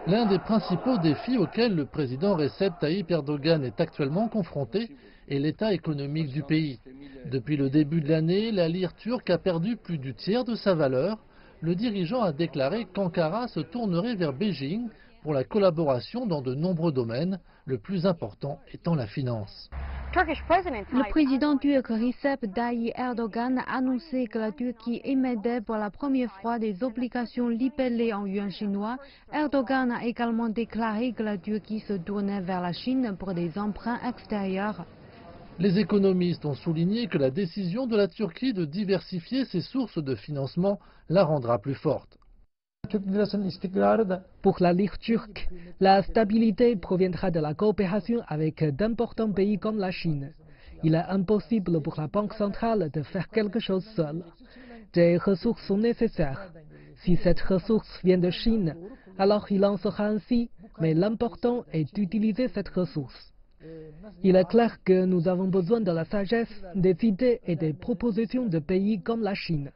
L'un des principaux défis auxquels le président Recep Tayyip Erdogan est actuellement confronté est l'état économique du pays. Depuis le début de l'année, la lire turque a perdu plus du tiers de sa valeur. Le dirigeant a déclaré qu'Ankara se tournerait vers Beijing pour la collaboration dans de nombreux domaines, le plus important étant la finance. Le président turc Recep Tayyip Erdogan a annoncé que la Turquie émettait pour la première fois des obligations libellées en yuan chinois. Erdogan a également déclaré que la Turquie se tournait vers la Chine pour des emprunts extérieurs. Les économistes ont souligné que la décision de la Turquie de diversifier ses sources de financement la rendra plus forte. Pour la lire turque, la stabilité proviendra de la coopération avec d'importants pays comme la Chine. Il est impossible pour la Banque centrale de faire quelque chose seule. Des ressources sont nécessaires. Si cette ressource vient de Chine, alors il en sera ainsi, mais l'important est d'utiliser cette ressource. Il est clair que nous avons besoin de la sagesse, des idées et des propositions de pays comme la Chine.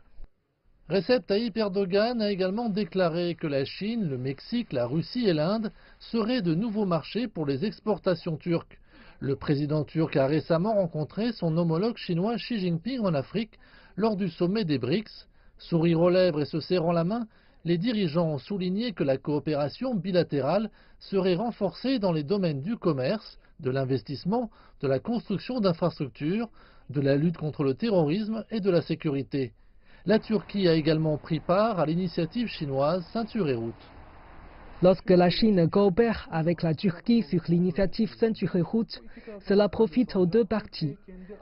Recep Tayyip Erdogan a également déclaré que la Chine, le Mexique, la Russie et l'Inde seraient de nouveaux marchés pour les exportations turques. Le président turc a récemment rencontré son homologue chinois Xi Jinping en Afrique lors du sommet des BRICS. Sourire aux lèvres et se serrant la main, les dirigeants ont souligné que la coopération bilatérale serait renforcée dans les domaines du commerce, de l'investissement, de la construction d'infrastructures, de la lutte contre le terrorisme et de la sécurité. La Turquie a également pris part à l'initiative chinoise Ceinture et Route. Lorsque la Chine coopère avec la Turquie sur l'initiative Ceinture et Route, cela profite aux deux parties.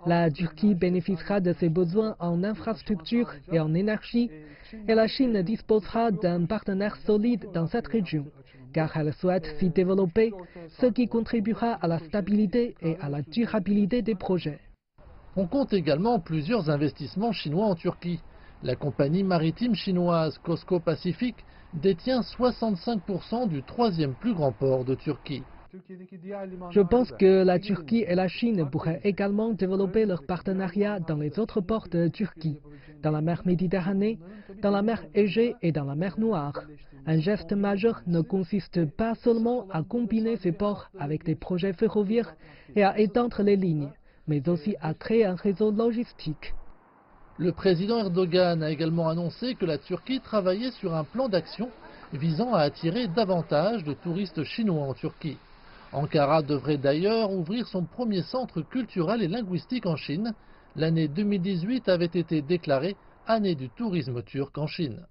La Turquie bénéficiera de ses besoins en infrastructures et en énergie, et la Chine disposera d'un partenaire solide dans cette région, car elle souhaite s'y développer, ce qui contribuera à la stabilité et à la durabilité des projets. On compte également plusieurs investissements chinois en Turquie. La compagnie maritime chinoise COSCO Pacific détient 65% du troisième plus grand port de Turquie. Je pense que la Turquie et la Chine pourraient également développer leur partenariat dans les autres ports de Turquie, dans la mer Méditerranée, dans la mer Égée et dans la mer Noire. Un geste majeur ne consiste pas seulement à combiner ces ports avec des projets ferroviaires et à étendre les lignes, mais aussi à créer un réseau logistique. Le président Erdogan a également annoncé que la Turquie travaillait sur un plan d'action visant à attirer davantage de touristes chinois en Turquie. Ankara devrait d'ailleurs ouvrir son premier centre culturel et linguistique en Chine. L'année 2018 avait été déclarée année du tourisme turc en Chine.